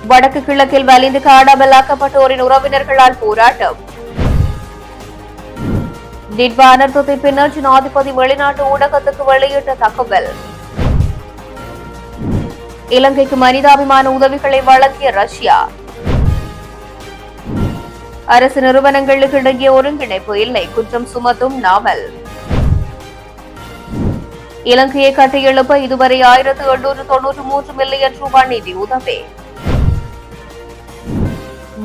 வடக்கு கிழக்கில் வலிந்து காணாமலாக்கப்பட்டோரின் உறவினர்களால் போராட்டம். டிட்வா அனர்த்தத்தின் பின்னர் ஜனாதிபதி வெளிநாட்டு ஊடகத்துக்கு வெளியிட்ட தகவல். இலங்கைக்கு மனிதாபிமான உதவிகளை வழங்கிய ரஷ்யா. அரசு நிறுவனங்களுக்கு இடையே ஒருங்கிணைப்பு இல்லை, குற்றம் சுமத்தும் நாமல். இலங்கையை கட்டியெழுப்ப இதுவரை 1893 மில்லியன் ரூபாய் நிதி உதவி.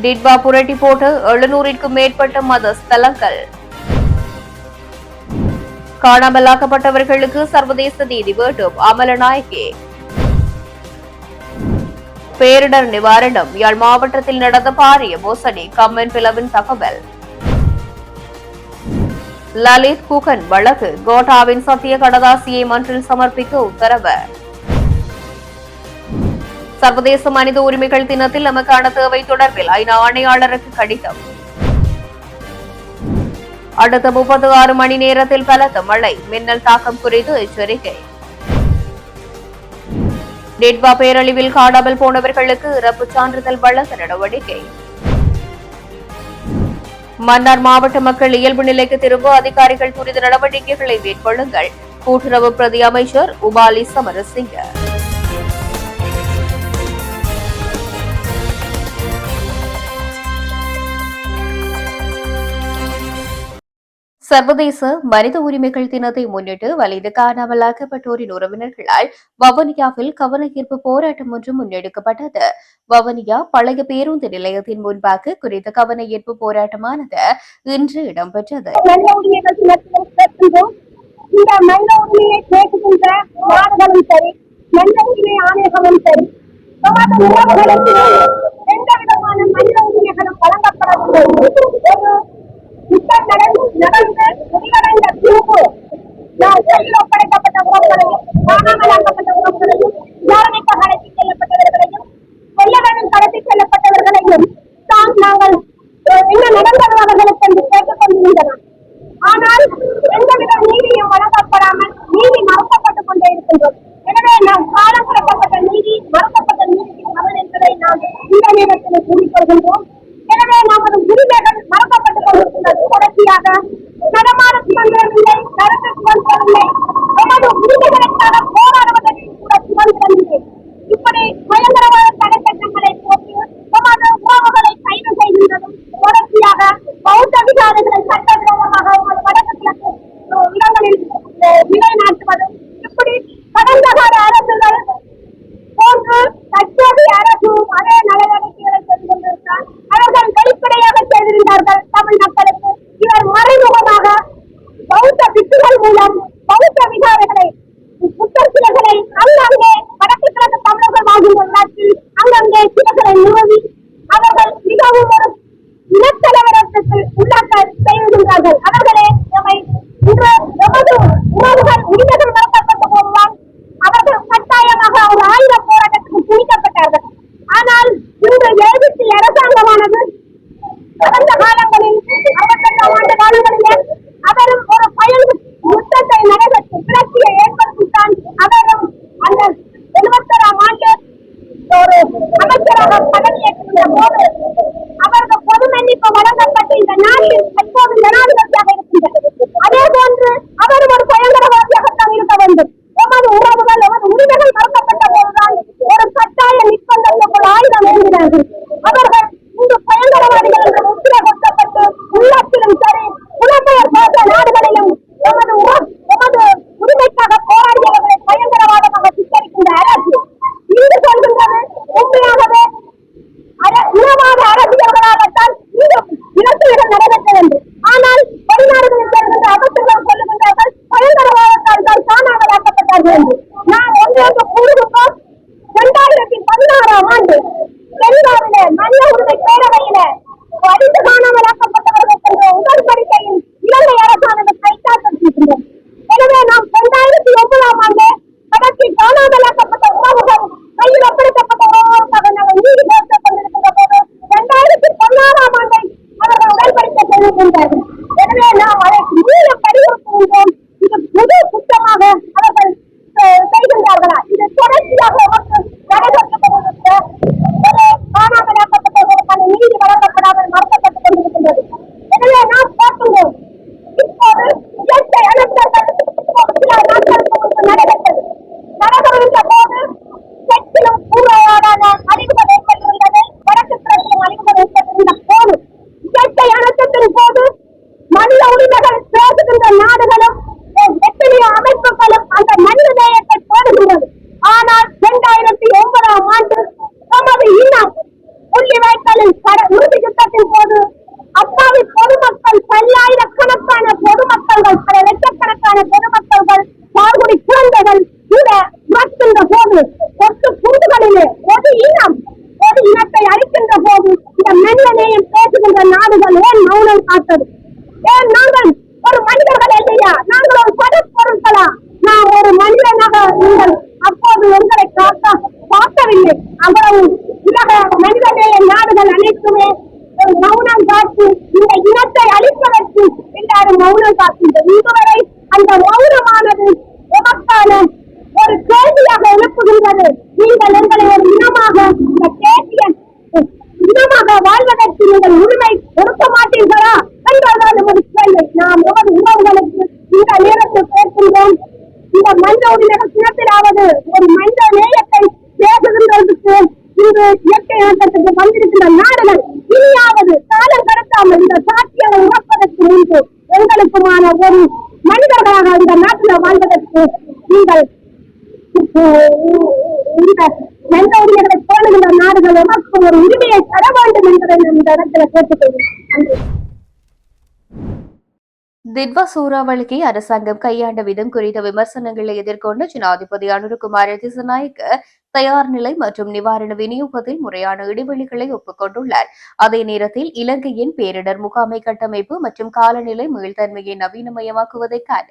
டிட்வா புரட்டி போட்டு 700க்கும் மேற்பட்ட மத ஸ்தலங்கள். காணாமலாக்கப்பட்டவர்களுக்கு சர்வதேச நீதி வேண்டும், அமலநாயகே. பேரிடர் நிவாரணம். யாழ் மாவட்டத்தில் நடந்த பாரிய மோசடி, கம்மன் பிளவின் தகவல். லலித் குகன் வழக்கு. கோட்டாவின் சத்திய கடதாசியை மன்றில் சமர்ப்பிக்க உத்தரவு. சர்வதேச மனித உரிமைகள் தினத்தில் நமக்கான தேவை தொடர்பில் ஐநா ஆணையாளருக்கு கடிதம். அடுத்த 36 மணி நேரத்தில் பலத்த மழை, மின்னல் தாக்கம் குறித்து எச்சரிக்கை. டிட்வா பேரழிவில் காணாமல் போனவர்களுக்கு இறப்புச் சான்றிதழ் வழங்க நடவடிக்கை. மன்னார் மாவட்ட மக்கள் இயல்பு நிலைக்கு திரும்ப அதிகாரிகள் துரித நடவடிக்கைகளை மேற்கொள்ளுங்கள். கூட்டுறவு பிரதி அமைச்சர் உபாலி சமரசிங்க. சர்வதேச மனித உரிமைகள் தினத்தை முன்னிட்டு வலிந்து காணாமலாக்கப்பட்டோரின் உறவினர்களால் வவுனியாவில் கவன ஈர்ப்பு போராட்டம் ஒன்று முன்னெடுக்கப்பட்டது. வவுனியா பழைய பேருந்து நிலையத்தின் முன்பாக குறித்த கவன ஈர்ப்பு போராட்டமானது இன்று இடம்பெற்றது. இந்த மனித உரிமையை கேட்கின்ற நாடுகளும் சரி, மனித உரிமை ஆணையங்களும் சரி, எந்த விதமான மனித உரிமைகளும் வழங்கப்படவில்லை. நடந்து முடிவடைந்த தீர்ப்பு கையில் ஒப்படைக்கப்பட்ட உறவுகளையும், காணாமலாக்கப்பட்ட உறவுகளையும், விசாரணைக்கு கடத்தி செல்லப்பட்டவர்களையும், கொல்லவனும் கடத்தி செல்லப்பட்டவர்களையும் தான் நாங்கள் என்ன நடந்தது அவர்களுக்கு என்று கேட்டுக் கொண்டிருந்தனர். ஆனால் எந்தவித நீதியும் வழங்கப்படாமல் நீதி மறுக்கப்பட்டுக் கொண்டே இருக்கின்றோம். எனவே நாம் காலம் கடக்கப்பட்ட நீதி, மறுக்கப்பட்ட நீதியின் மகள் என்பதை நாம் இந்த நேரத்தில் கூறிக்கொள்கின்றோம். எனவே நமது உரிமைகள் மறக்கப்பட்டுக் கொண்டிருக்கிறது. தொடர்ச்சியாக நடமாட சுதந்திரம் இல்லை, கருத்து சுதந்திரம் இல்லை, நமது உரிமைகளுக்கான போராடுவதற்கு கூட சுதந்திரம் இல்லை. இப்படி பயங்கரவாத தடைச்சட்டங்களை போட்டு நமது உறவுகளை கைது செய்கின்றதும், தொடர்ச்சியாக பௌத்த விகாரிகளை சட்டவிரோதமாக வடக்கு கிழக்கு இடங்களில் நிலைநாட்டுவதும், இப்படி கடந்த கால அரசுகள் போன்று தற்போதைய அரசும் அதே நடவடிக்கைகளை செய்து கொண்டிருந்தால் அவர்கள் வெளிப்படையாக செய்திருந்தார்கள் தமிழ் மக்களுக்கு. இவர் மறைமுகமாக பௌத்த பிக்குகள் மூலம் பௌத்த விகாரைகளை, புத்தர்சிலைகளை அங்கங்கே வடக்கு கிழக்கு தமிழர்கள் வாழ்கின்ற நாட்டில் அங்கங்கே சிலைகளை நிறுவி அவர்கள் மிகவும் ஒரு இனக்கலவரத்துக்கு உள்ளாக்க செய்கின்றார்கள். அவர்களே நம்மை இன்று நமது உறவுகள் உரிமைகள் மறுக்கப்பட்ட போதுதான் அவர்கள் கட்டாயமாக ஒரு ஆயுத போராட்டத்துக்கு துணிக்கப்பட்டார்கள். ஆனால் இன்று எழுதி அரசாங்கமானது கடந்த காலங்களில் 68ஆம் ஆண்டு காலங்களிலே அவரும் ஒரு பயன் யுத்தத்தை நடைபெற்று கிளர்ச்சியை ஏற்படுத்தித்தான் அவரும் அந்த 71ஆம் ஆண்டு ஒரு அமைச்சராக பதவியேற்றுள்ள போது அவருக்கு பொது மன்னிப்பு வழங்கப்பட்டு இந்த நாட்டில் எப்போது ஜனாதிபதியாக இருக்கின்றது. அதே போன்று அவரும் ஒரு பயங்கரவாதியாகத்தான் இருக்க வேண்டும். எமது உறவுகள், எமது உரிமைகள் மறுக்கப்பட்ட போதுதான் ஒரு கட்டாய நிர்பந்தத்துக்குள் ஆயுதம் ஏந்தினார்கள். அவர்கள் இன்று பயங்கரவாதிகள் என்று முத்திரகுத்தப்பட்டு உள்ளத்திலும் சரி, புலம்பெயர் போன்ற நாடுகளிலும் எமது உரிமைக்காக போராடியவர்களை பயங்கரவாதமாக சித்தரிக்கின்ற அரசு இங்கு சொல்கின்றது. உண்மையாகவே இனவாத அரசியல்களாகத்தான் இந்த இலக்குகள் நடைபெற்ற வேண்டும். ஆனால் வெளிநாடுகளில் செல்கின்ற அமைச்சர்கள் சொல்லுகின்றார்கள் பயங்கரவாதத்தால் தான் காணாமலாக்கப்பட்டார்கள் என்று. நான் ஒன்றாக கூறுகின்றோம். 2016ஆம் ஆண்டு தென்காவிலே மனித உரிமை பேரவையில வலிந்து காணாமலாக்கப்பட்டவர்கள் என்ற உடன்படிக்கையில் இலங்கை அரசானது கைச்சாத்திருக்கின்றோம். எனவே நாம் 2009ஆம் ஆண்டு அதற்கு காணாமலாக்கப்பட்ட உறவுகள் கையில் ஒப்படைக்கப்பட்ட உறவுகளுக்காக நாங்கள் நீதி கோரிக்கை கொண்டிருக்கின்ற போது 2016ஆம் ஆண்டை அவர்கள் உடன்படிக்கை செய்திருக்கின்றார்கள். எனவே நாம் அதை மீண்டும் வலியுறுத்துகின்றோம். இது புது குற்றமாக அவர்கள் செய்கின்றார்களா? இது தொடர்ச்சியாக நடைபெற்றுக் கொண்டிருக்கிற நாடுகளிலே ஒரு இனம் ஒரு இனத்தை அழிக்கின்ற போது இந்த மனித நேயம் பேசுகின்ற நாடுகள் ஏன் மௌனம் காத்தது? ஏன் நாங்கள் ஒரு மனிதர்கள் இல்லையா? நாங்கள் ஒரு படப்பொருட்களா? நாம் ஒரு மனிதனாக நீங்கள் அப்போது எங்களை காக்கவில்லை. அவ்வளவு உலக மனித நேய நாடுகள் அனைத்துமே மௌனம் காத்து இந்த இனத்தை அழிப்பதற்கு எல்லாரும் மௌனம் காக்கின்றது. இதுவரை அந்த மௌனமானது எமக்கான ஒரு கேள்வியாக எழுப்புகின்றது. நீங்கள் எங்களை ஒரு இனமாக இந்த தேசிய இனமாக வாழ்வதற்கு நீங்கள் உரிமை கொடுக்க மாட்டீர்களா என்றால் நமது கேள்வி. நாம் எமது உறவுகளுக்கு இந்த நேரத்தில் கேட்கின்றோம். இந்த மனித உரிமை தினத்திலாவது ஒரு மனித நேயத்தை பேசுகின்றதுக்கு இன்று இயற்கை இயக்கத்துக்கு வந்திருக்கிற நாடுகள் இனியாவது காலம் கடத்தாமல் இந்த சாட்சியை உறப்பதற்கு முன்பு எங்களுக்குமான ஒரு மனிதர்களாக இந்த நாட்டில் வாழ்வதற்கு நீங்கள் இந்த மனித உரிமைகளை போடுகின்ற நாடுகள் எமக்கு ஒரு உரிமையை தர வேண்டும் என்பதை இந்த இடத்துல கேட்டுக்கொள்கிறேன். திட்வா சூறாவளிக்கு அரசாங்கம் கையாண்ட விதம் குறித்த விமர்சனங்களை எதிர்கொண்டு ஜனாதிபதி அனுரகுமார திசாநாயக்க தயார் நிலை மற்றும் நிவாரண விநியோகத்தில் முறையான இடைவெளிகளை ஒப்புக்கொண்டுள்ளார். அதே நேரத்தில் இலங்கையின் பேரிடர் முகாமை கட்டமைப்பு மற்றும் காலநிலை மீள்தன்மையை நவீனமயமாக்குவதற்கான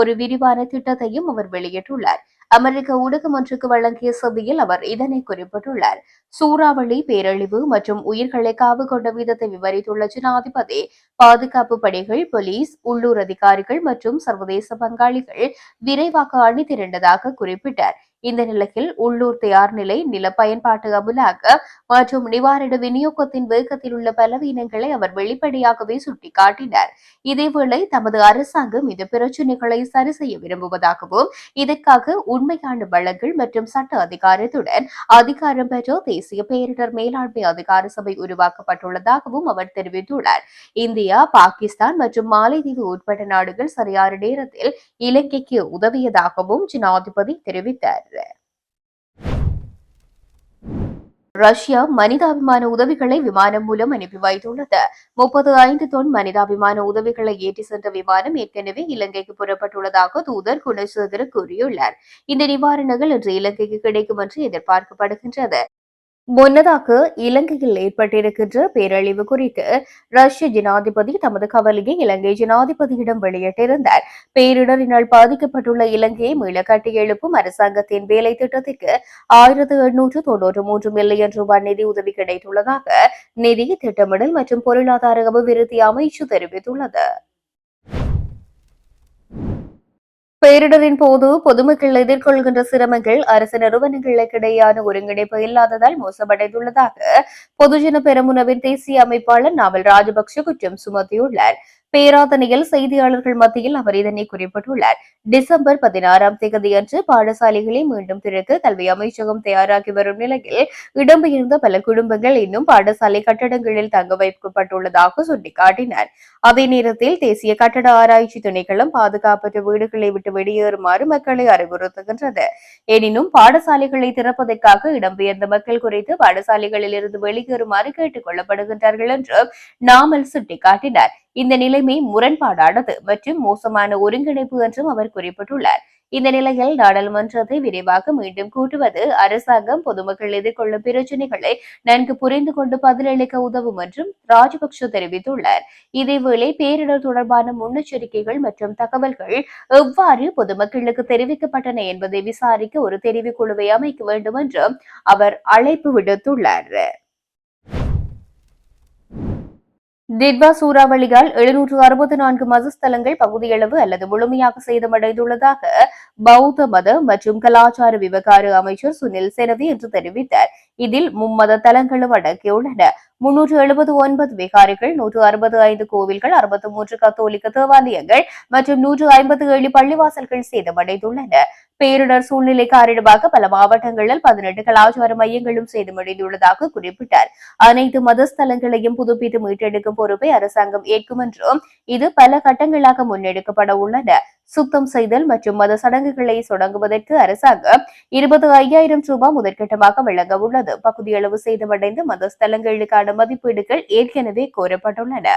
ஒரு விரிவான திட்டத்தையும் அவர் வெளியிட்டுள்ளார். அமெரிக்க ஊடகம் ஒன்றுக்கு வழங்கிய சபையில் அவர் இதனை குறிப்பிட்டுள்ளார். சூறாவளி பேரழிவு மற்றும் உயிர்களை காவு கொண்ட விதத்தை விவரித்துள்ள ஜனாதிபதி பாதுகாப்பு படைகள், போலீஸ், உள்ளூர் அதிகாரிகள் மற்றும் சர்வதேச பங்காளிகள் விரைவாக அணிதிரண்டதாக குறிப்பிட்டார். இந்த நிலையில் உள்ளூர் தயார் நிலை, நில பயன்பாட்டு அமுலாக்க மற்றும் நிவாரண விநியோகத்தின் வேகத்தில் உள்ள பலவீனங்களை அவர் வெளிப்படையாகவே சுட்டிக்காட்டினார். இதேவேளை தமது அரசாங்கம் இந்த பிரச்சினைகளை சரி செய்ய விரும்புவதாகவும் இதற்காக உண்மையான வளங்கள் மற்றும் சட்ட அதிகாரத்துடன் அதிகாரம் பெற்ற தேசிய பேரிடர் மேலாண்மை அதிகார சபை உருவாக்கப்பட்டுள்ளதாகவும் அவர் தெரிவித்துள்ளார். இந்தியா, பாகிஸ்தான் மற்றும் மாலைதீவு உட்பட்ட நாடுகள் சரியான நேரத்தில் இலங்கைக்கு உதவியதாகவும் ஜனாதிபதி தெரிவித்தார். ரஷ்யா மனிதாபிமான உதவிகளை விமானம் மூலம் அனுப்பி வைத்துள்ளது. 35 தொன் மனிதாபிமான உதவிகளை ஏற்றி சென்ற விமானம் ஏற்கனவே இலங்கைக்கு புறப்பட்டுள்ளதாக தூதர் குணசேகர கூறியுள்ளார். இந்த நிவாரணங்கள் இன்று இலங்கைக்கு கிடைக்கும் என்று எதிர்பார்க்கப்படுகின்றது. முன்னதாக இலங்கையில் ஏற்பட்டிருக்கின்ற பேரழிவு குறித்து ரஷ்ய ஜனாதிபதி தமது கவலையை இலங்கை ஜனாதிபதியிடம் வெளியிட்டிருந்தார். பேரிடரினால் பாதிக்கப்பட்டுள்ள இலங்கையை மீள கட்டியெழுப்பும் அரசாங்கத்தின் வேலை திட்டத்திற்கு 1893 மில்லியன் ரூபாய் நிதி உதவி கிடைத்துள்ளதாக நிதி திட்டமிடல் மற்றும் பொருளாதார அபிவிருத்தி அமைச்சு தெரிவித்துள்ளது. பேரிடரின் போது பொதுமக்கள் எதிர்கொள்கின்ற சிரமங்கள் அரசு நிறுவனங்களுக்கிடையான ஒருங்கிணைப்பு இல்லாததால் மோசமடைந்துள்ளதாக பொதுஜன பெரமுனவின் தேசிய அமைப்பாளர் நாவல் ராஜபக்ஷ குற்றம் சுமத்தியுள்ளார். பேராதனையில் செய்தியாளர்கள் மத்தியில் அவர் இதனை குறிப்பிட்டுள்ளார். டிசம்பர் 16ஆம் தேதியன்று பாடசாலைகளை மீண்டும் திறக்க கல்வி அமைச்சகம் தயாராகி வரும் நிலையில் இடம்பெயர்ந்த பல குடும்பங்கள் இன்னும் பாடசாலை கட்டடங்களில் தங்க வைக்கப்பட்டுள்ளதாக சுட்டிக்காட்டினார். அதே நேரத்தில் தேசிய கட்டட ஆராய்ச்சி திணைக்களம் பாதுகாப்பற்ற வீடுகளை விட்டு வெளியேறுமாறு மக்களை அறிவுறுத்துகின்றது. எனினும் பாடசாலைகளை திறப்பதற்காக இடம்பெயர்ந்த மக்கள் குறித்து பாடசாலைகளில் இருந்து வெளியேறுமாறு கேட்டுக் கொள்ளப்படுகின்றார்கள் என்று நாமல் சுட்டிக்காட்டினார். இந்த நிலைமை முரண்பாடானது மற்றும் மோசமான ஒருங்கிணைப்பு என்றும் அவர் குறிப்பிட்டுள்ளார். இந்த நிலையில் நாடாளுமன்றத்தை விரைவாக மீண்டும் கூட்டுவது அரசாங்கம் பொதுமக்கள் எதிர்கொள்ளும் பிரச்சினைகளை நன்கு புரிந்து கொண்டு பதிலளிக்க உதவும் என்றும் ராஜபக்ஷ தெரிவித்துள்ளார். இதேவேளை பேரிடர் தொடர்பான முன்னெச்சரிக்கைகள் மற்றும் தகவல்கள் எவ்வாறு பொதுமக்களுக்கு தெரிவிக்கப்பட்டன என்பதை விசாரிக்க ஒரு தெரிவுக்குழுவை அமைக்க வேண்டும் என்றும் அவர் அழைப்பு விடுத்துள்ளார். திட்வா சூறாவளியால் 764 மதஸ்தலங்கள் பகுதியளவு அல்லது முழுமையாக சேதமடைந்துள்ளதாக பௌத்த மத மற்றும் கலாச்சார விவகார அமைச்சர் சுனில் செனவி என்று தெரிவித்தார். இதில் மும்மத தலங்களும் அடங்கியுள்ளன. 379 விகாரிகள், 165 கோவில்கள், 63 கத்தோலிக்க தேவாலயங்கள் மற்றும் 157 பள்ளிவாசல்கள் சேதமடைந்துள்ளன. பேரிடர் சூழ்நிலை காரணமாக பல மாவட்டங்களில் 18 கலாச்சார மையங்களும் சேதமடைந்துள்ளதாக குறிப்பிட்டார். அனைத்து மதஸ்தலங்களையும் புதுப்பித்து மீட்டெடுக்கும் பொறுப்பை அரசாங்கம் ஏற்கும் என்றும் இது பல கட்டங்களாக முன்னெடுக்கப்பட உள்ளன. சுத்தம் செய்தல் மற்றும் மத சடங்குகளை தொடங்குவதற்கு அரசாங்கம் 25,000 ரூபாய் முதற்கட்டமாக வழங்க உள்ளது. பகுதியளவு சேதமடைந்த மதஸ்தலங்களுக்கான மதிப்பீடுகள் ஏற்கனவே கோரப்பட்டுள்ளன.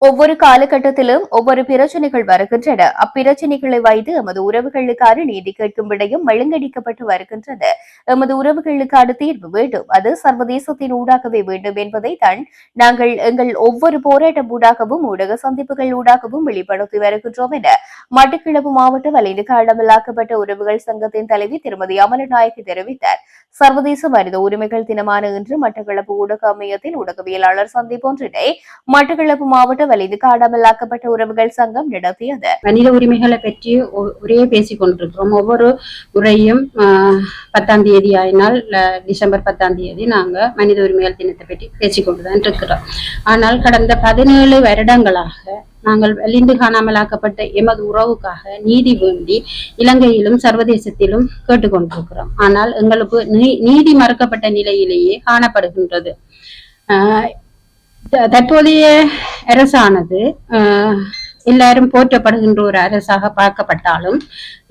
ஒவ்வொரு காலகட்டத்திலும் ஒவ்வொரு பிரச்சனைகள் வருகின்றன. அப்பிரச்சனைகளை வைத்து எமது உறவுகளுக்கான நீதி கேட்கும் விடயம் மழுங்கடிக்கப்பட்டு வருகின்றது. எமது உறவுகளுக்கான தீர்வு வேண்டும். அது சர்வதேசத்தின் ஊடாகவே வேண்டும் என்பதை தான் நாங்கள் எங்கள் ஒவ்வொரு போராட்டம் ஊடாகவும் ஊடக சந்திப்புகள் ஊடாகவும் வெளிப்படுத்தி வருகின்றோம் என மட்டக்களப்பு மாவட்ட வலிந்து காணாமலாக்கப்பட்ட உறவுகள் சங்கத்தின் தலைவி திருமதி அமலநாயகி தெரிவித்தார். சர்வதேச மனித உரிமைகள் தினமான இன்று மட்டக்களப்பு ஊடக அமையத்தில் ஊடகவியலாளர் சந்திப்பு ஒன்றினை மட்டக்களப்பு மாவட்ட வலிந்து காணாமலாக்கப்பட்ட உறவுகள் சங்கம் நடத்தியது. மனித உரிமைகளை பற்றி ஒரே பேசிக் கொண்டிருக்கிறோம். ஒவ்வொரு முறையும் 10ஆம் தேதி ஆயினால் டிசம்பர் 10ஆம் தேதி நாங்க மனித உரிமைகள் தினத்தை பற்றி பேசிக்கொண்டுதான் இருக்கிறோம். ஆனால் கடந்த 17 வருடங்களாக நாங்கள் வலிந்து காணாமலாக்கப்பட்ட எமது உறவுக்காக நீதி வேண்டி இலங்கையிலும் சர்வதேசத்திலும் கேட்டுக்கொண்டிருக்கிறோம். ஆனால் எங்களுக்கு நீதி மறுக்கப்பட்ட நிலையிலேயே காணப்படுகின்றது. தற்போதைய அரசானது எல்லாரும் போற்றப்படுகின்ற ஒரு அரசாக பார்க்கப்பட்டாலும்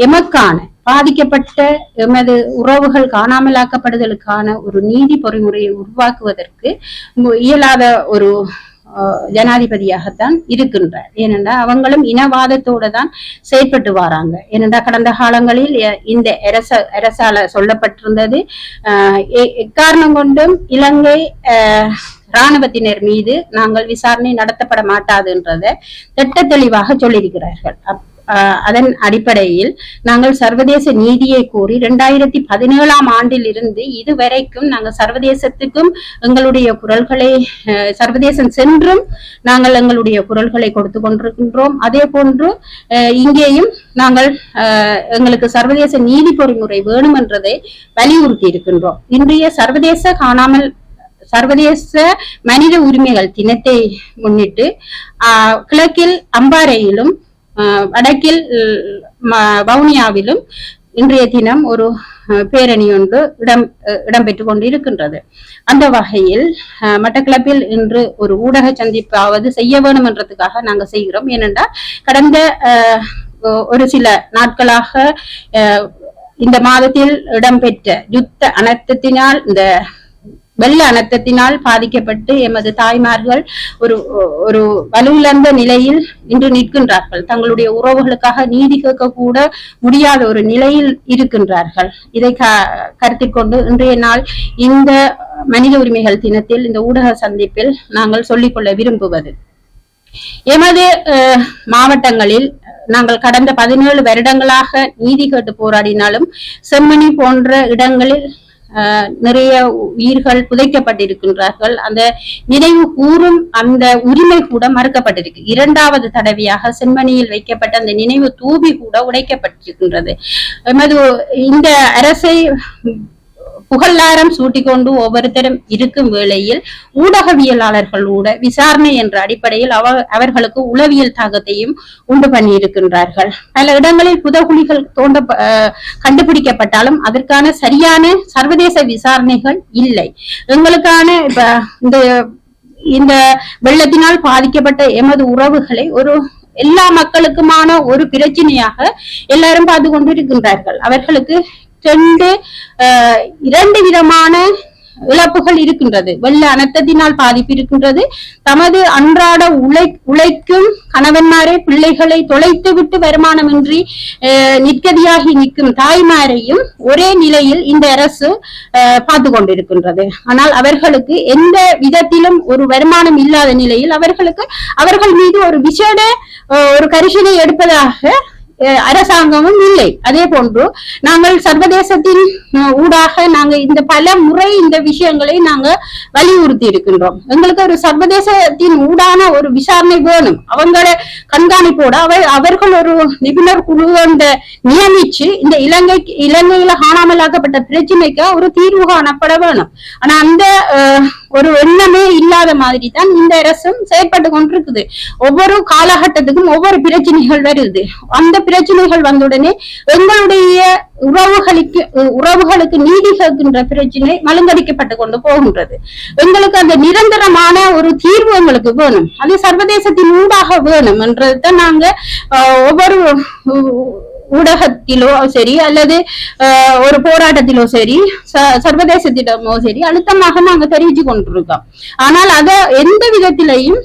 எமக்கான பாதிக்கப்பட்ட எமது உறவுகள் காணாமலாக்கப்படுதலுக்கான ஒரு நீதி பொறிமுறையை உருவாக்குவதற்கு இயலாத ஒரு ஜனாதிபதியாகத்தான் இருக்கின்றார். ஏனென்றா அவங்களும் இனவாதத்தோட தான் செயற்பட்டு வராங்க. ஏனென்றா கடந்த காலங்களில் இந்த அரசால சொல்லப்பட்டிருந்தது, எக்காரணம் கொண்டும் இலங்கை இராணுவத்தினர் மீது நாங்கள் விசாரணை நடத்தப்பட மாட்டாதுன்றதை திட்ட தெளிவாக சொல்லியிருக்கிறார்கள். அதன் அடிப்படையில் நாங்கள் சர்வதேச நீதியை கோரி 2017ஆம் ஆண்டில் இருந்து இதுவரைக்கும் நாங்கள் சர்வதேசத்துக்கும் எங்களுடைய குரல்களை சர்வதேசம் சென்றும் நாங்கள் எங்களுடைய குரல்களை கொடுத்து கொண்டிருக்கின்றோம். அதே போன்று இங்கேயும் நாங்கள் எங்களுக்கு சர்வதேச நீதி பொறிமுறை வேணும் என்றதை வலியுறுத்தி இருக்கின்றோம். இன்றைய சர்வதேச மனித உரிமைகள் தினத்தை முன்னிட்டு கிழக்கில் அம்பாறையிலும் வடக்கில் வவுனியாவிலும் இன்றைய தினம் ஒரு பேரணி ஒன்று இடம்பெற்றுக் கொண்டு இருக்கின்றது. அந்த வகையில் மட்டக்களப்பில் இன்று ஒரு ஊடக சந்திப்பாவது செய்ய வேணும் என்றதுக்காக நாங்கள் செய்கிறோம். ஏனென்றால் கடந்த ஒரு சில நாட்களாக இந்த மாதத்தில் இடம்பெற்ற யுத்த அனர்த்தத்தினால் இந்த வெள்ள அனர்த்தத்தினால் பாதிக்கப்பட்டு எமது தாய்மார்கள் ஒரு வலுவிழந்த நிலையில் இன்று நிற்கின்றார்கள். தங்களுடைய உறவுகளுக்காக நீதி கேட்க கூட முடியாத ஒரு நிலையில் இருக்கின்றார்கள். இதை கருத்தில் கொண்டு இன்றைய நாள் இந்த மனித உரிமைகள் தினத்தில் இந்த ஊடக சந்திப்பில் நாங்கள் சொல்லிக்கொள்ள விரும்புவது, எமது மாவட்டங்களில் நாங்கள் கடந்த 17 வருடங்களாக நீதி கேட்டு போராடினாலும் செம்மணி போன்ற இடங்களில் நிறைய உயிர்கள் புதைக்கப்பட்டிருக்கின்றார்கள். அந்த நினைவு கூறும் அந்த உரிமை கூட மறுக்கப்பட்டிருக்கு. 2வது தடவையாக செம்மணியில் வைக்கப்பட்ட அந்த நினைவு தூபி கூட உடைக்கப்பட்டிருக்கின்றது. இந்த அரசை புகழாரம் சூட்டிக்கொண்டு ஒவ்வொருத்தரும் இருக்கும் வேளையில் ஊடகவியலாளர்களோட விசாரணை என்ற அடிப்படையில் அவர்களுக்கு உளவியல் தாக்கத்தையும் உண்டு பண்ணி இருக்கின்றார்கள். பல இடங்களில் புதகுழிகள் கண்டுபிடிக்கப்பட்டாலும் அதற்கான சரியான சர்வதேச விசாரணைகள் இல்லை. எங்களுக்கான இந்த வெள்ளத்தினால் பாதிக்கப்பட்ட எமது உறவுகளை எல்லா மக்களுக்குமான ஒரு பிரச்சனையாக எல்லாரும் பார்த்து கொண்டிருக்கின்றார்கள். அவர்களுக்கு 2 விதமான இழப்புகள் இருக்கின்றது. வெள்ள அனர்த்தத்தினால் பாதிப்பு இருக்கின்றது. தமது அன்றாட உழைக்கும் கணவன்மாரை பிள்ளைகளை தொலைத்து விட்டு வருமானமின்றி நிற்கதியாகி நிற்கும் தாய்மாரையும் ஒரே நிலையில் இந்த அரசு பார்த்து கொண்டிருக்கின்றது. ஆனால் அவர்களுக்கு எந்த விதத்திலும் ஒரு வருமானம் இல்லாத நிலையில் அவர்கள் மீது ஒரு விசேட ஒரு கரிசனை எடுப்பதாக அரசாங்கமும் இல்லை. அதே போன்று நாங்கள் சர்வதேசத்தின் ஊடாக இந்த பல முறை இந்த விஷயங்களை நாங்க வலியுறுத்தி இருக்கின்றோம். எங்களுக்கு ஒரு சர்வதேசத்தின் ஊடான ஒரு விசாரணை வேணும். அவங்கள கண்காணிப்போட அவர்கள் ஒரு நிபுணர் குழு நியமிச்சு இந்த இலங்கையில காணாமலாக்கப்பட்ட பிரச்சனைக்கு ஒரு தீர்வு காணப்பட வேணும். ஆனா அந்த ஒரு எண்ணமே இல்லாத மாதிரி தான் இந்த அரசும் செயற்பட்டு கொண்டிருக்குது. ஒவ்வொரு காலகட்டத்துக்கும் ஒவ்வொரு பிரச்சனைகள் வருது. அந்த பிரச்சனைகள் வந்தவுடனே எங்களுடைய உறவுகளுக்கு நீதி கேட்கின்ற பிரச்சனை மழுங்கடிக்கப்பட்டு கொண்டு போகின்றது. எங்களுக்கு அந்த நிரந்தரமான ஒரு தீர்வு எங்களுக்கு வேணும். அது சர்வதேசத்தின் ஊடாக வேணும் என்றதை நாங்க ஒவ்வொரு ஊடகத்திலோ சரி அல்லது ஒரு போராட்டத்திலோ சரி சர்வதேசத்திடமோ சரி அழுத்தமாக நாங்க தெரிவிச்சு கொண்டிருக்கோம். ஆனால் அத எந்த விதத்திலையும்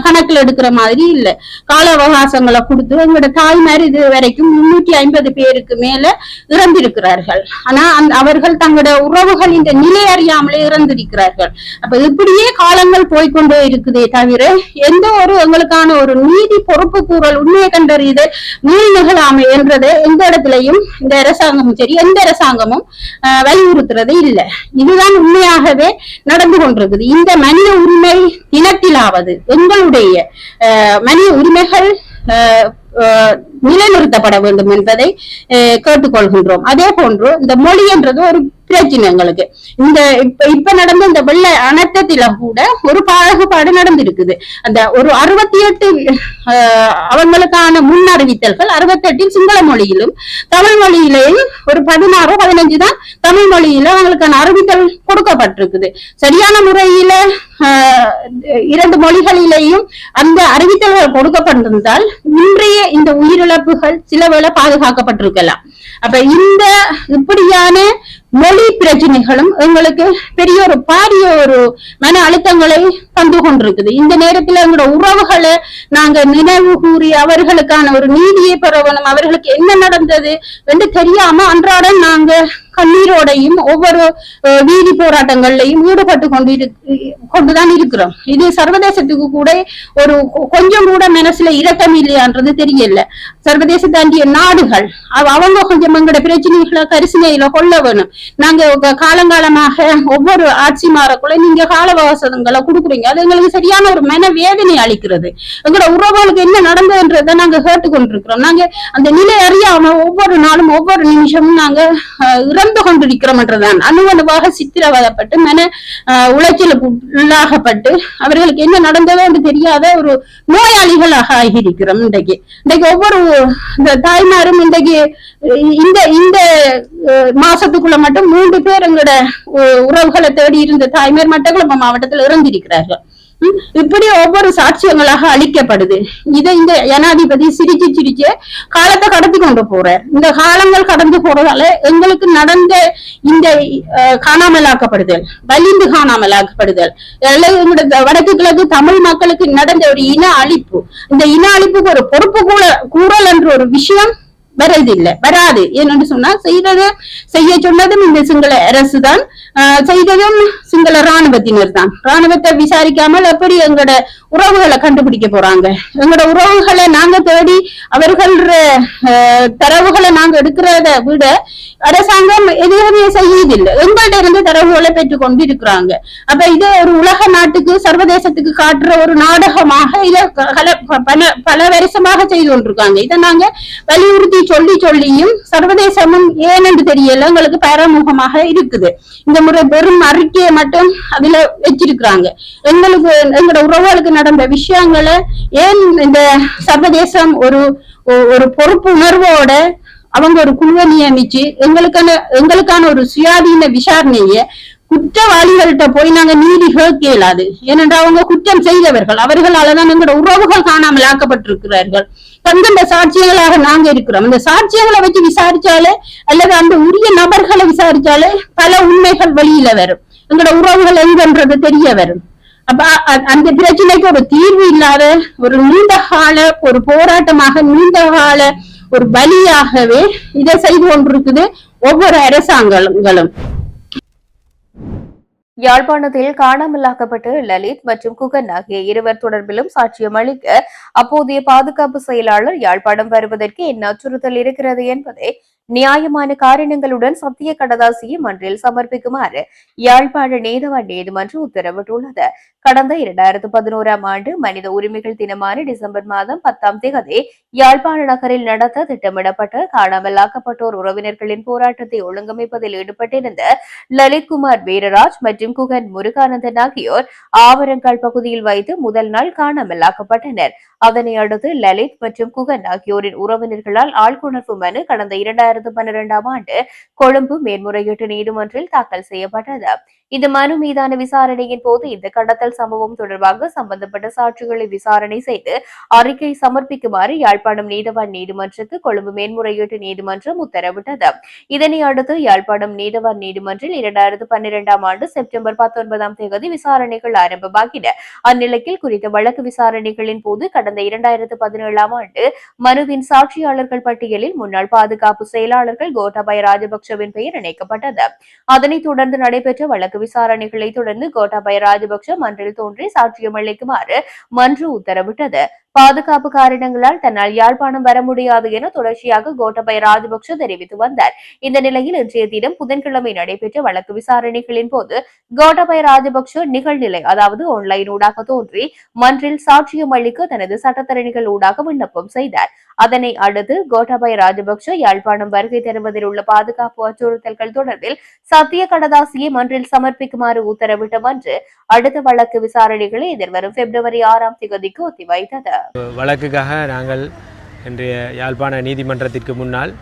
கணக்குல எடுக்கிற மாதிரி இல்ல. கால அவகாசங்களை கொடுத்து எங்களோட தாய்மார் இது வரைக்கும் 350 பேருக்கு மேல இறந்திருக்கிறார்கள். ஆனா அவர்கள் தங்களோட உறவுகள் இந்த நிலை அறியாமலே இறந்திருக்கிறார்கள். அப்ப இப்படியே காலங்கள் போய்கொண்டே இருக்குதே தவிர எந்த ஒரு எங்களுக்கான ஒரு நீதி பொறுப்பு கூறல் உண்மையை கண்டறிதல் மீள் நிகழாமை என்றதை எந்த இடத்திலையும் இந்த அரசாங்கமும் சரி எந்த அரசாங்கமும் வலியுறுத்துறது இல்லை. இதுதான் உண்மையாகவே நடந்து கொண்டிருக்குது. இந்த மனித உரிமை தினத்திலாவது எங்களுடைய மனித உரிமைகள் நிலைநிறுத்தப்பட வேண்டும் என்பதை கேட்டுக்கொள்கின்றோம். அதே போன்று இந்த மொழி என்றது ஒரு பிரச்சனை எங்களுக்கு. இந்த இப்ப நடந்த இந்த வெள்ள அனர்த்தத்தில கூட ஒரு பாகுபாடு நடந்திருக்குது. அந்த ஒரு 68 அவங்களுக்கான முன் அறிவித்தல்கள் 68 சிங்கள மொழியிலும் தமிழ் மொழியிலேயும் ஒரு 16 15 தான் தமிழ் மொழியில அவங்களுக்கான அறிவித்தல் கொடுக்கப்பட்டிருக்குது. சரியான முறையில 2 மொழிகளிலேயும் அந்த அறிவித்தல்கள் கொடுக்கப்பட்டிருந்தால் இன்றைய இந்த உயிரிழப்புகள் சில வேளை பாதுகாக்கப்பட்டிருக்கலாம். அப்ப இந்த இப்படியான மொழி பிரச்சனைகளும் எங்களுக்கு பெரிய ஒரு பாரிய ஒரு மன அழுத்தங்களை தந்து கொண்டிருக்குது. இந்த நேரத்துல எங்களோட உறவுகளை நாங்க நினைவு கூறி அவர்களுக்கான ஒரு நீதியை பெறவணும், அவர்களுக்கு என்ன நடந்தது என்று தெரியாம அன்றாடம் நாங்க கண்ணீரோடையும் ஒவ்வொரு வீதி போராட்டங்கள்லையும் ஈடுபட்டு கொண்டுதான் இருக்கிறோம். இது சர்வதேசத்துக்கு கூட ஒரு கொஞ்சம் கூட மனசுல இரக்கம் இல்லையான்றது தெரியல. சர்வதேச தாண்டிய நாடுகள் அவங்க கொஞ்சம் எங்களோட பிரச்சனைகளை கரிசனையில கொள்ள வேணும். நாங்க காலங்காலமாக ஒவ்வொரு ஆட்சி மாறக்குள்ள நீங்க கால அவகாசங்களை கொடுக்குறீங்க, அது எங்களுக்கு சரியான ஒரு மன வேதனை அளிக்கிறது. எங்களோட உறவுகளுக்கு என்ன நடந்ததுன்றதை நாங்க கேட்டுக்கொண்டிருக்கிறோம். நாங்க அந்த நிலை அறியாம ஒவ்வொரு நாளும் ஒவ்வொரு நிமிஷமும் நாங்க இறந்து கொண்டிருக்கிறோம் என்றுதான் அணுவணுவாக சித்திரவதப்பட்டு மன உளைச்சலுக்கு உள்ளாகப்பட்டு அவர்களுக்கு என்ன நடந்ததோ என்று தெரியாத ஒரு நோயாளிகளாக ஆகியிருக்கிறோம். இன்றைக்கு ஒவ்வொரு தாய்மாரும் இன்றைக்கு இந்த மாசத்துக்குள்ள மட்டும் 3 பேர் எங்களோட உறவுகளை தேடி இருந்த தாய்மார் மட்டக்களப்பு மாவட்டத்தில் இறந்திருக்கிறார்கள். இப்படி ஒவ்வொரு சாட்சியங்களாக அளிக்கப்படுது. இதை இந்த ஜனாதிபதி சிரிச்சு காலத்தை கடத்தி கொண்டு போற இந்த காலங்கள் கடந்து போறதால எங்களுக்கு நடந்த இந்த காணாமலாக்கப்படுதல், வலிந்து காணாமலாக்கப்படுதல், வடக்கு கிழக்கு தமிழ் மக்களுக்கு நடந்த ஒரு இன அழிப்பு, இந்த இன அழிப்புக்கு ஒரு பொறுப்பு கூறல் என்ற ஒரு விஷயம் வராது. ஏன்னு சொன்னா செய்ய சொன்னதும் இந்த சிங்கள அரசு தான், செய்ததும் சிங்கள இராணுவத்தினர் தான். இராணுவத்தை விசாரிக்காமல் எப்படி எங்களோட உறவுகளை கண்டுபிடிக்க போறாங்க? எங்களோட உறவுகளை நாங்க தேடி அவர்கள் தரவுகளை நாங்க எடுக்கிறத விட அரசாங்கம் எதுவுமே செய்யதில்லை. எங்கள்கிட்ட இருந்து தரவுகளை பெற்றுக் கொண்டு இருக்கிறாங்க. அப்ப இது ஒரு உலக நாட்டுக்கு சர்வதேசத்துக்கு காட்டுற ஒரு நாடகமாக இதை பல வருஷமாக செய்து கொண்டிருக்காங்க. இதை நாங்க வலியுறுத்தி சொல்லியும் சர்வதேசமும் ஏனென்று தெரியல எங்களுக்கு பரமுகமாக இருக்குது. இந்த முறை பெரும் அறிக்கையை மட்டும் அதுல வச்சிருக்கிறாங்க. எங்களோட உறவுகளுக்கு நடந்த விஷயங்களை ஏன் இந்த சர்வதேசம் ஒரு பொறுப்பு உணர்வோட அவங்க ஒரு குழுவை நியமிச்சு எங்களுக்கான ஒரு சுயாதீன விசாரணைய குற்றவாளிகள்கிட்ட போய் நாங்க நீதி கேட்க இயலாது. ஏனென்றால் அவங்க குற்றம் செய்தவர்கள், அவர்களாலதான் எங்களோட உறவுகள் காணாமல் ஆக்கப்பட்டிருக்கிறார்கள். தங்கண்ட சாட்சியங்களாக நாங்க இருக்கிறோம். அந்த சாட்சியங்களை வச்சு விசாரிச்சாலே அல்லது அந்த உரிய நபர்களை விசாரிச்சாலே பல உண்மைகள் வெளியில வரும். எங்களோட உறவுகள் எங்கன்றது தெரிய வரும். அப்ப அந்த பிரச்சனைக்கு ஒரு தீர்வு இல்லாத ஒரு நீண்ட கால ஒரு போராட்டமாக நீண்ட கால ஒரு பலியாகவே இதை செய்து கொண்டிருக்குது ஒவ்வொரு அரசாங்கங்களும். யாழ்ப்பாணத்தில் காணாமலாக்கப்பட்டு லலித் மற்றும் குகன் ஆகிய இருவர் தொடர்பிலும் சாட்சியம் அளிக்க அப்போதைய பாதுகாப்பு செயலாளர் யாழ்ப்பாணம் வருவதற்கு என்ன அச்சுறுத்தல் இருக்கிறது என்பதை நியாயமான காரணங்களுடன் சத்திய கடதாசியை மன்றில் சமர்ப்பிக்குமாறு யாழ்ப்பாண நீதவான் நீதிமன்றம் உத்தரவிட்டுள்ளது. கடந்த 2011ஆம் ஆண்டு மனித உரிமைகள் தினமான டிசம்பர் மாதம் 10ஆம் தேதி யாழ்ப்பாண நகரில் நடத்த திட்டமிடப்பட்ட காணாமலாக்கப்பட்டோர் உறவினர்களின் போராட்டத்தை ஒழுங்கமைப்பதில் ஈடுபட்டிருந்த லலித்குமார் வீரராஜ் மற்றும் குகன் முருகானந்தன் ஆகியோர் ஆவரங்கால் பகுதியில் வைத்து முதல் நாள் காணாமலாக்கப்பட்டனர். அதனை அடுத்து லலித் மற்றும் குகன் ஆகியோரின் உறவினர்களால் ஆள்கொணர்வு மனு கடந்த 2012ஆம் ஆண்டு கொழும்பு மேன்முறையீட்டு நீதிமன்றில் தாக்கல் செய்யப்பட்டது. இந்த மனு மீதான விசாரணையின் போது இந்த கடத்தல் சம்பவம் தொடர்பாக சம்பந்தப்பட்ட சாட்சிகளை விசாரணை செய்து அறிக்கை சமர்ப்பிக்குமாறு யாழ்ப்பாணம் நீதவான் நீதிமன்றத்துக்கு கொழும்பு மேன்முறையீட்டு நீதிமன்றம் உத்தரவிட்டது. இதனை அடுத்து யாழ்ப்பாணம் நீதவான் நீதிமன்றில் 2012ஆம் ஆண்டு செப்டம்பர் 19ஆம் தேதி விசாரணைகள் ஆரம்பமாகின. அந்நிலையில் குறித்த வழக்கு விசாரணைகளின் போது கடந்த 2017ஆம் ஆண்டு மனுவின் சாட்சியாளர்கள் பட்டியலில் முன்னாள் பாதுகாப்பு செயலாளர்கள் கோட்டாபய ராஜபக்சவின் பெயர் இணைக்கப்பட்டது. அதனைத் தொடர்ந்து நடைபெற்ற வழக்கு விசாரணைகளை தொடர்ந்து கோட்டாபய ராஜபக்ச மன்றில் தோன்றி சாட்சியம் அளிக்குமாறு மன்று உத்தரவிட்டது. பாதுகாப்பு காரணங்களால் தன்னால் யாழ்ப்பாணம் வர முடியாது என தொடர்ச்சியாக கோட்டாபய ராஜபக்ச தெரிவித்து வந்தார். இந்த நிலையில் இன்றைய தினம் புதன்கிழமை நடைபெற்ற வழக்கு விசாரணைகளின் போது கோட்டாபய ராஜபக்ச நிகழ்நிலை அதாவது ஆன்லைன் ஊடாக தோன்றி மன்றில் சாட்சியம் அளிக்க தனது சட்டத்தரணிகள் ஊடாக விண்ணப்பம் செய்தார். அதனை அடுத்து கோட்டாபய ராஜபக்ச யாழ்ப்பாணம் வருகை தருவதில் உள்ள பாதுகாப்பு அச்சுறுத்தல்கள் தொடர்பில் சத்திய கடதாசியை மன்றில் சமர்ப்பிக்குமாறு உத்தரவிட்ட மன்று அடுத்த வழக்கு விசாரணைகளை எதிர்வரும் பிப்ரவரி 6ஆம் தேதிக்கு ஒத்திவைத்தது. வழக்குக்காக நாங்கள் இன்றைய யாழ்ப்பாண நீதிமன்றத்திற்கு முன்னால்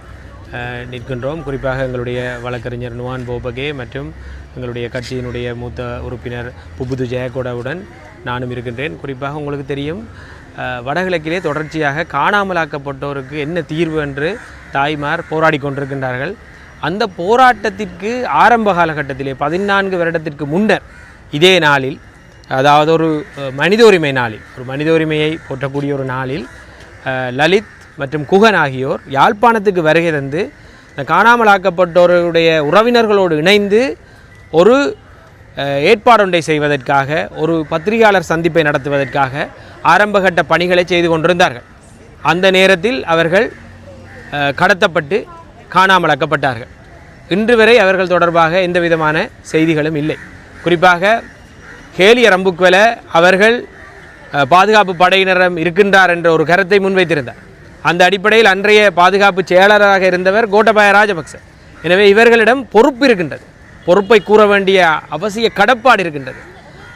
நிற்கின்றோம். குறிப்பாக எங்களுடைய வழக்கறிஞர் நுவான் போபகே மற்றும் எங்களுடைய கட்சியினுடைய மூத்த உறுப்பினர் புபுது ஜெயகொடவுடன் நானும் இருக்கின்றேன். குறிப்பாக உங்களுக்கு தெரியும், வடகிழக்கிலே தொடர்ச்சியாக காணாமலாக்கப்பட்டோருக்கு என்ன தீர்வு என்று தாய்மார் போராடி கொண்டிருக்கின்றார்கள். அந்த போராட்டத்திற்கு ஆரம்ப காலகட்டத்திலே 14 வருடத்திற்கு முன்னர் இதே நாளில், அதாவது ஒரு மனித உரிமை நாளில், ஒரு மனித உரிமையை போற்றக்கூடிய ஒரு நாளில் லலித் மற்றும் குகன் ஆகியோர் யாழ்ப்பாணத்துக்கு வருகை தந்து இந்த காணாமலாக்கப்பட்டோருடைய உறவினர்களோடு இணைந்து ஒரு ஏற்பாடொன்றை செய்வதற்காக, ஒரு பத்திரிகையாளர் சந்திப்பை நடத்துவதற்காக ஆரம்பகட்ட பணிகளை செய்து கொண்டிருந்தார்கள். அந்த நேரத்தில் அவர்கள் கடத்தப்பட்டு காணாமலாக்கப்பட்டார்கள். இன்று வரை அவர்கள் தொடர்பாக எந்த விதமான செய்திகளும் இல்லை. குறிப்பாக ஹேலிய ரம்புக்வெல அவர்கள் பாதுகாப்பு படையினரும் இருக்கின்றார் என்ற ஒரு கருத்தை முன்வைத்திருந்தார். அந்த அடிப்படையில் அன்றைய பாதுகாப்பு செயலாளராக இருந்தவர் கோட்டாபய ராஜபக்ச. எனவே இவர்களிடம் பொறுப்பு இருக்கின்றது, பொறுப்பை கூற வேண்டிய அவசிய கடப்பாடு இருக்கின்றது.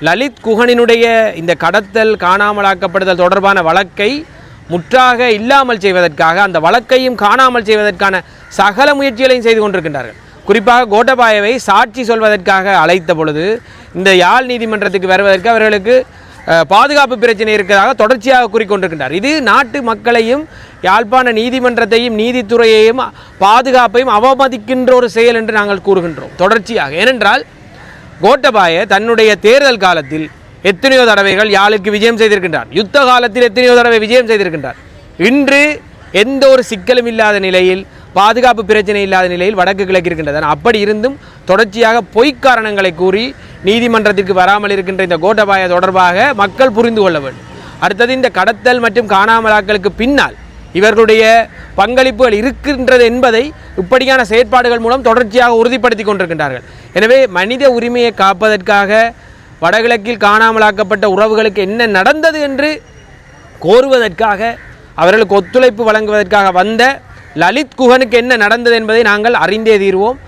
லலித் குகனினுடைய இந்த கடத்தல் காணாமலாக்கப்படுதல் தொடர்பான வழக்கை முற்றாக இல்லாமல் செய்வதற்காக, அந்த வழக்கையும் காணாமல் செய்வதற்கான சகல முயற்சிகளையும் செய்து கொண்டிருக்கின்றார்கள். குறிப்பாக கோட்டாபாயவை சாட்சி சொல்வதற்காக அழைத்த பொழுது இந்த யாழ் நீதிமன்றத்துக்கு வருவதற்கு அவர்களுக்கு பாதுகாப்பு பிரச்சனை இருக்கிறதாக தொடர்ச்சியாக கூறிக்கொண்டிருக்கின்றார். இது நாட்டு மக்களையும் யாழ்ப்பாண நீதிமன்றத்தையும் நீதித்துறையையும் பாதுகாப்பையும் அவமதிக்கின்ற ஒரு செயல் என்று நாங்கள் கூறுகின்றோம் தொடர்ச்சியாக. ஏனென்றால் கோட்டாபாய தன்னுடைய தேர்தல் காலத்தில் எத்தனையோ தடவைகள் யாழுக்கு விஜயம் செய்திருக்கின்றார். யுத்த காலத்தில் எத்தனையோ தடவை விஜயம் செய்திருக்கின்றார். இன்று எந்த ஒரு சிக்கலும் இல்லாத நிலையில், பாதுகாப்பு பிரச்சனை இல்லாத நிலையில் வடக்கு கிழக்கு இருக்கின்றது. அப்படி இருந்தும் தொடர்ச்சியாக பொய்க்காரணங்களை கூறி நீதிமன்றத்திற்கு வராமல் இருக்கின்ற இந்த கோட்டாபாய தொடர்பாக மக்கள் புரிந்து கொள்ள வேண்டும். அடுத்தது, இந்த கடத்தல் மற்றும் காணாமலாக்களுக்கு பின்னால் இவர்களுடைய பங்களிப்புகள் இருக்கின்றது என்பதை இப்படியான செயற்பாடுகள் மூலம் தொடர்ச்சியாக உறுதிப்படுத்தி கொண்டிருக்கின்றார்கள். எனவே மனித உரிமையை காப்பதற்காக வடகிழக்கில் காணாமலாக்கப்பட்ட உறவுகளுக்கு என்ன நடந்தது என்று கோருவதற்காக, அவர்களுக்கு ஒத்துழைப்பு வழங்குவதற்காக வந்த லலித் குகனுக்கு என்ன நடந்தது என்பதை நாங்கள் அறிந்தே தீர்வோம்.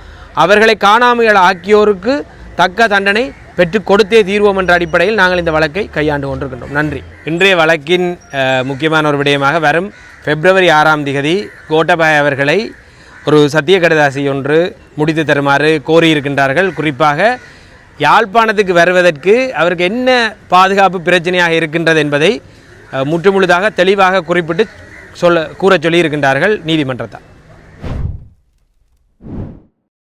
அவர்களை காணாமல் ஆக்கியோருக்கு தக்க தண்டனை பெற்றுக் கொடுத்தே தீர்வோம் என்ற அடிப்படையில் நாங்கள் இந்த வழக்கை கையாண்டு கொண்டிருக்கின்றோம். நன்றி. இன்றைய வழக்கின் முக்கியமான ஒரு விடயமாக வரும் பிப்ரவரி 6ஆம் தேதி கோட்டாபாய அவர்களை ஒரு சத்திய கடதாசி ஒன்று முடித்து தருமாறு கோரியிருக்கின்றார்கள். குறிப்பாக யாழ்ப்பாணத்துக்கு வருவதற்கு அவருக்கு என்ன பாதுகாப்பு பிரச்சனையாக இருக்கின்றது என்பதை முற்றுமுழுதாக தெளிவாக குறிப்பிட்டு கூறச் சொல்லியிருக்கின்றார்கள் நீதிமன்றத்தால்.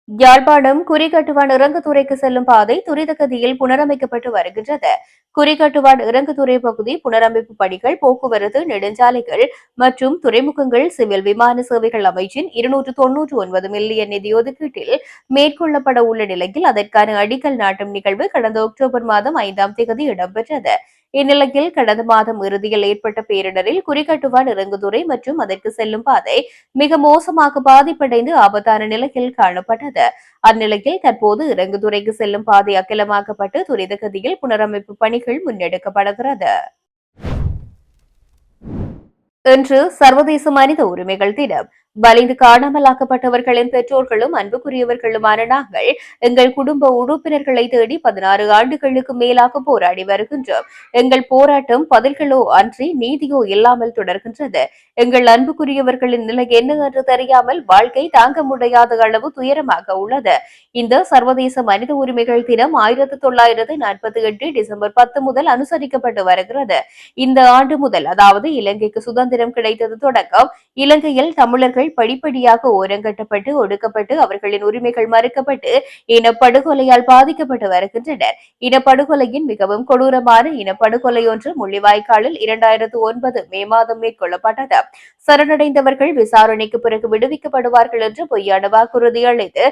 யாழ்ப்பாணம் குறிகட்டுவான் இறங்குதுறைக்கு செல்லும் பாதை துரிதகதியில் புனரமைக்கப்பட்டு வருகின்றது. குறிகட்டுவான் இறங்குதுறை பகுதி புனரமைப்பு பணிகள் போக்குவரத்து, நெடுஞ்சாலைகள் மற்றும் துறைமுகங்கள் சிவில் விமான சேவைகள் அமைச்சின் 299 மில்லியன் நிதி ஒதுக்கீட்டில் மேற்கொள்ளப்பட உள்ள நிலையில் அதற்கான அடிக்கல் நாட்டும் நிகழ்வு கடந்த அக்டோபர் மாதம் 5ஆம் தேதி இடம்பெற்றது. இந்நிலையில் கடந்த மாதம் இறுதியில் ஏற்பட்ட பேரிடரில் குறிகட்டுவான் இறங்குதுறை மற்றும் அதற்கு செல்லும் பாதை மிக மோசமாக பாதிப்படைந்து ஆபத்தான நிலையில் காணப்பட்டது. அந்நிலையில் தற்போது இறங்குதுறைக்கு செல்லும் பாதை அகலமாக்கப்பட்டு துரிதகதியில் புனரமைப்பு பணிகள் முன்னெடுக்கப்படுகிறது. இன்று சர்வதேச மனித உரிமைகள் தினம். வலிந்து காணாமலாக்கப்பட்டவர்களின் பெற்றோர்களும் அன்புக்குரியவர்களுமான நாங்கள் எங்கள் குடும்ப உறுப்பினர்களை தேடி 16 ஆண்டுகளுக்கு மேலாக போராடி வருகின்றோம். எங்கள் போராட்டம் பதில்களோ அன்றி நீதியோ இல்லாமல் தொடர்கின்றது. எங்கள் அன்புக்குரியவர்களின் நிலை என்ன என்று தெரியாமல் வாழ்க்கை தாங்க முடியாத அளவு துயரமாக உள்ளது. இந்த சர்வதேச மனித உரிமைகள் தினம் 1948 டிசம்பர் 10 முதல் அனுசரிக்கப்பட்டு வருகிறது. இந்த ஆண்டு முதல், அதாவது இலங்கைக்கு சுதந்திரம் கிடைத்தது தொடக்கம், இலங்கையில் தமிழர்கள் படிப்படியாக ஓரங்கட்டப்பட்டு ஒடுக்கப்பட்டு அவர்களின் உரிமைகள் மறுக்கப்பட்டு இனப்படுகொலையால் பாதிக்கப்பட்டு வருகின்றனர். இனப்படுகொலையின் மிகவும் கொடூரமான இனப்படுகொலை ஒன்று முள்ளிவாய்க்காலில் 2009 மே மாதம் மேற்கொள்ளப்பட்டது. சரணடைந்தவர்கள் விசாரணைக்கு பிறகு விடுவிக்கப்படுவார்கள் என்று பொய்யான வாக்குறுதி அளித்து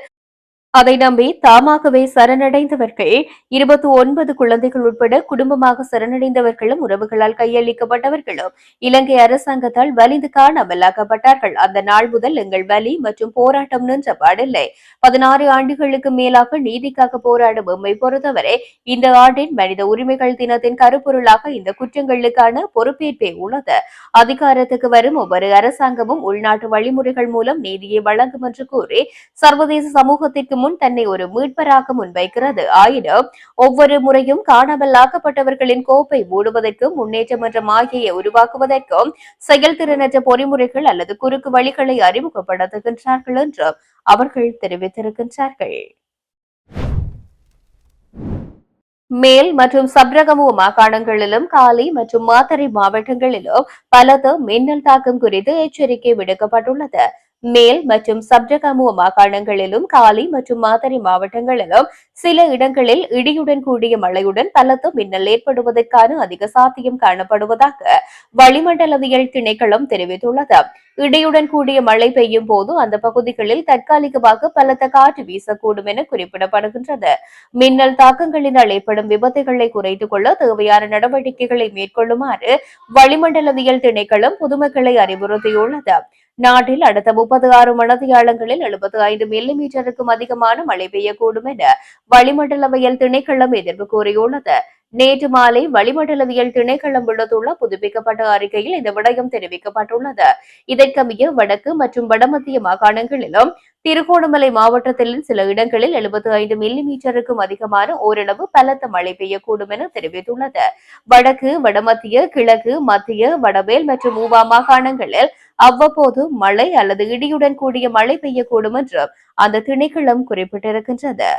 அதை நம்பி தாமாகவே சரணடைந்தவர்கள் 29 குழந்தைகள் உட்பட குடும்பமாக சரணடைந்தவர்களும் உறவுகளால் கையளிக்கப்பட்டவர்களும் இலங்கை அரசாங்கத்தால் வலிந்து காணாமலாக்கப்பட்டார்கள். அந்த நாள் முதல் எங்கள் வலி மற்றும் போராட்டம் நின்ற பாடில்லை. 16 ஆண்டுகளுக்கு மேலாக நீதிக்காக போராடும் எம்மை பொறுத்தவரை இந்த ஆண்டின் மனித உரிமைகள் தினத்தின் கருப்பொருளாக இந்த குற்றங்களுக்கான பொறுப்பேற்பே உள்ளது. அதிகாரத்துக்கு வரும் ஒவ்வொரு அரசாங்கமும் உள்நாட்டு வழிமுறைகள் மூலம் நீதியை வழங்கும் என்று கூறி சர்வதேச சமூகத்திற்கு முன் தன்னை ஒரு மீட்பராக முன்வைக்கிறது. ஆயினும் ஒவ்வொரு முறையும் காணாமல் ஆக்கப்பட்டவர்களின் கோப்பை மூடுவதற்கும் முன்னேற்றம் என்ற மாயையை உருவாக்குவதற்கும் செயல்திறனற்ற பொறிமுறைகள் அல்லது குறுக்கு வழிகளை அறிமுகப்படுத்துகின்றார்கள் என்றும் அவர்கள் தெரிவித்திருக்கின்றார்கள். மேல் மற்றும் சப்ரகமுவ மாகாணங்களிலும் காலி மற்றும் மாத்தறை மாவட்டங்களிலும் பலத்த மின்னல் தாக்கம் குறித்து எச்சரிக்கை விடுக்கப்பட்டுள்ளது. மேல் மற்றும் சப்ரகமுவ மாகாணங்களிலும் காலி மற்றும் மாத்தறை மாவட்டங்களிலும் சில இடங்களில் இடியுடன் கூடிய மழையுடன் பலத்த மின்னல் ஏற்படுவதற்கான அதிக சாத்தியம் காணப்படுவதாக வளிமண்டலவியல் திணைக்களம் தெரிவித்துள்ளது. இடியுடன் கூடிய மழை பெய்யும் போது அந்த பகுதிகளில் தற்காலிகமாக பலத்த காற்று வீசக்கூடும் என குறிப்பிடப்படுகின்றது. மின்னல் தாக்கங்களினால் ஏற்படும் விபத்துகளை குறைத்துக் கொள்ள தேவையான நடவடிக்கைகளை மேற்கொள்ளுமாறு வளிமண்டலவியல் திணைக்களம் பொதுமக்களை அறிவுறுத்தியுள்ளது. நாட்டில் அடுத்த 36 மணித்தியாலங்களில் 75 மில்லிமீட்டருக்கும் அதிகமான மழை பெய்யக்கூடும் என வளிமண்டலவியல் திணைக்களம் எதிர்ப்பு கூறியுள்ளது. நேற்று மாலை வளிமண்டலவியல் திணைக்களம் விடுத்துள்ள புதுப்பிக்கப்பட்ட அறிக்கையில் இந்த விடயம் தெரிவிக்கப்பட்டுள்ளது. இதற்கமைய வடக்கு மற்றும் வடமத்திய மாகாணங்களிலும் திருகோணமலை மாவட்டத்தில் சில இடங்களில் 75 மில்லிமீட்டருக்கும் அதிகமான ஓரளவு பலத்த மழை பெய்யக்கூடும் என தெரிவித்துள்ளது. வடக்கு, வடமத்திய, கிழக்கு, மத்திய, வடமேல் மற்றும் ஊவா மாகாணங்களில் அவ்வப்போது மழை அல்லது இடியுடன் கூடிய மழை பெய்யக்கூடும் என்றும் அந்த திணைக்களம் குறிப்பிட்டிருக்கின்றது.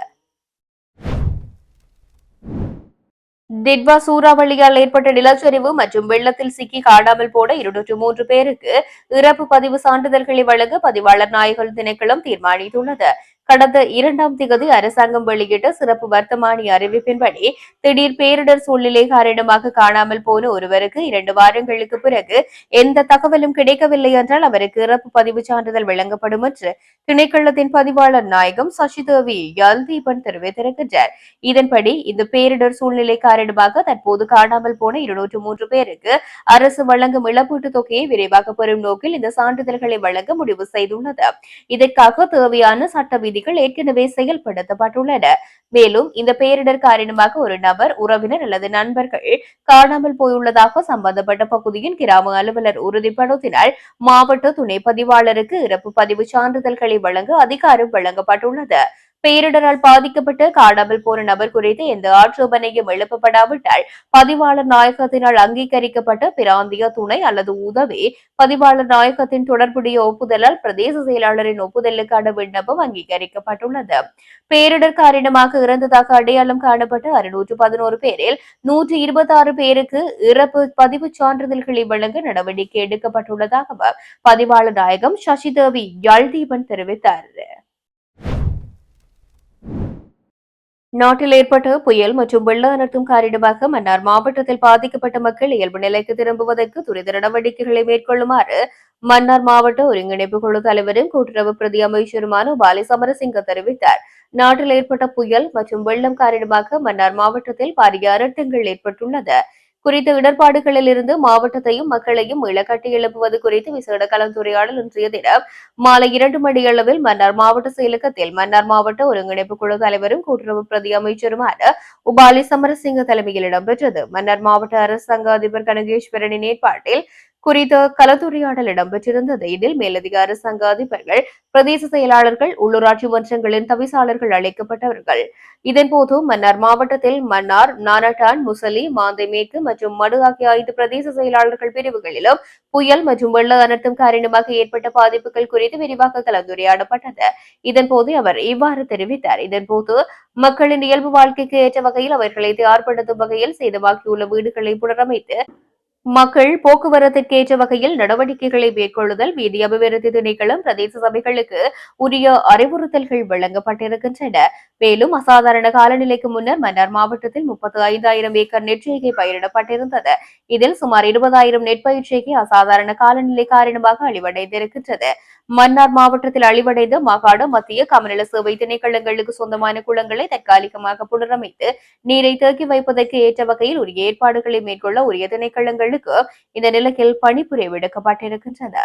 டிட்வா சூறாவளியால் ஏற்பட்ட நிலச்சரிவு மற்றும் வெள்ளத்தில் சிக்கி காணாமல் போன 203 பேருக்கு இறப்பு பதிவு சான்றிதழ்களை வழங்க பதிவாளர் நாயகர் திணைக்களம் தீர்மானித்துள்ளது. கடந்த 2ஆம் திகதி அரசாங்கம் வெளியிட்ட சிறப்பு வர்த்தமானி அறிவிப்பின்படி திடீர் பேரிடர் சூழ்நிலை காரணமாக காணாமல் போன ஒருவருக்கு 2 வாரங்களுக்கு பிறகு எந்த தகவலும் கிடைக்கவில்லை என்றால் அவருக்கு இறப்பு பதிவு சான்றிதழ் வழங்கப்படும் என்று திணைக்களத்தின் பதிவாளர் நாயகம் சசிதேவி யல்தீபன் தெரிவித்திருக்கின்றார். இதன்படி இந்த பேரிடர் சூழ்நிலை காரணமாக தற்போது காணாமல் போன 203 பேருக்கு அரசு வழங்கும் இழப்பீட்டுத் தொகையை விரைவாக பெறும் நோக்கில் இந்த சான்றிதழ்களை வழங்க முடிவு செய்துள்ளது. இதற்காக தேவையான சட்ட விதிகள் ஏற்கனவே செயல்படுத்தப்பட்டுள்ளன. மேலும் இந்த பேரிடர் காரணமாக ஒரு நபர், உறவினர் அல்லது நண்பர்கள் காணாமல் போயுள்ளதாக சம்பந்தப்பட்ட பகுதியின் கிராம அலுவலர் உறுதிப்படுத்தினால் மாவட்ட துணை பதிவாளருக்கு இறப்பு பதிவு சான்றிதழ்களை வழங்க அதிகாரம் வழங்கப்பட்டுள்ளது. பேரிடரால் பாதிக்கப்பட்டு காணாமல் போன நபர் குறித்து எந்த ஆட்சேபனையும் எழுப்பப்படாவிட்டால் பதிவாளர் நாயகத்தினால் அங்கீகரிக்கப்பட்ட பிராந்திய துணை அல்லது உதவி பதிவாளர் நாயகத்தின் தொடர்புடைய ஒப்புதலால் பிரதேச செயலாளரின் ஒப்புதலுக்கான விண்ணப்பம் அங்கீகரிக்கப்பட்டுள்ளது. பேரிடர் காரணமாக இறந்ததாக அடையாளம் காணப்பட்ட 611 பேரில் 126 பேருக்கு இறப்பு பதிவு சான்றிதழ்களை வழங்க நடவடிக்கை எடுக்கப்பட்டுள்ளதாக பதிவாளர் நாயகம் சசிதேவி யல்தீபன் தெரிவித்தார். நாட்டில் ஏற்பட்ட புயல் மற்றும் வெள்ள அனர்த்தம் காரணமாக மன்னார் மாவட்டத்தில் பாதிக்கப்பட்ட மக்கள் இயல்பு நிலைக்கு திரும்புவதற்கு துரித நடவடிக்கைகளை மேற்கொள்ளுமாறு மன்னார் மாவட்ட ஒருங்கிணைப்பு குழு தலைவரும் கூட்டுறவு பிரதி அமைச்சருமான பாலி சமரசிங்க தெரிவித்தார். நாட்டில் ஏற்பட்ட புயல் மற்றும் வெள்ளம் காரணமாக மன்னார் மாவட்டத்தில் பாரிய அனர்த்தங்கள் ஏற்பட்டுள்ளது. குறித்த இடர்பாடுகளில் இருந்து மாவட்டத்தையும் மக்களையும் இழக்கட்டி எழுப்புவது குறித்து விசேட கலந்துரையாடல் இன்றைய தினம் மாலை 2 மணியளவில் மன்னார் மாவட்ட செயலகத்தில் மன்னார் மாவட்ட ஒருங்கிணைப்பு குழு தலைவரும் கூட்டுறவு பிரதி அமைச்சருமான உபாலி சமரசிங்க தலைமையில் இடம்பெற்றது. மன்னார் மாவட்ட அரசாங்க அதிபர் கனகேஸ்வரனின் ஏற்பாட்டில் குறித்த கலந்துரையாடல் இடம்பெற்றிருந்தது. இதில் மேலதிக அரசாங்க அதிபர்கள், பிரதேச செயலாளர்கள், உள்ளூராட்சி மன்றங்களின் தவிசாளர்கள் அழைக்கப்பட்டவர்கள். இதன்போது மன்னார் மாவட்டத்தில் மன்னார், நானட்டான், முசலி, மாந்தை மேற்கு மற்றும் மடு ஆகிய 5 பிரதேச செயலாளர்கள் பிரிவுகளிலும் புயல் மற்றும் வெள்ள அனர்த்தம் காரணமாக ஏற்பட்ட பாதிப்புகள் குறித்து விரிவாக கலந்துரையாடப்பட்டது. இதன்போது அவர் இவ்வாறு தெரிவித்தார். இதன்போது மக்களின் இயல்பு வாழ்க்கைக்கு ஏற்ற வகையில் அவர்களை தயார்படுத்தும் வகையில் சேதமாகியுள்ள வீடுகளை புனரமைத்து மக்கள் போக்குவரத்திற்கு ஏற்ற வகையில் நடவடிக்கைகளை மேற்கொள்ளுதல், வீதி அபிவிருத்தி திணைக்களம், பிரதேச சபைகளுக்கு உரிய அறிவுறுத்தல்கள் வழங்கப்பட்டிருக்கின்றன. மேலும் அசாதாரண காலநிலைக்கு முன்னர் மன்னார் மாவட்டத்தில் 35,000 ஏக்கர் நெற்பயிர்ச்செய்கை பயிரிடப்பட்டிருந்தது. இதில் சுமார் 20,000 நெற்பயிர்ச்செய்கை அசாதாரண காலநிலை காரணமாக அழிவடைந்திருக்கின்றது. மன்னார் மாவட்டத்தில் அழிவடைந்த மாகாண, மத்திய, கமநல சேவை திணைக்களங்களுக்கு சொந்தமான குளங்களை தற்காலிகமாக புனரமைத்து நீரை தேக்கி வைப்பதற்கு ஏற்ற வகையில் உரிய ஏற்பாடுகளை மேற்கொள்ள உரிய திணைக்களங்களுக்கு இந்த நிலையில் பணிப்புரை விடுக்கப்பட்டிருக்கின்றன.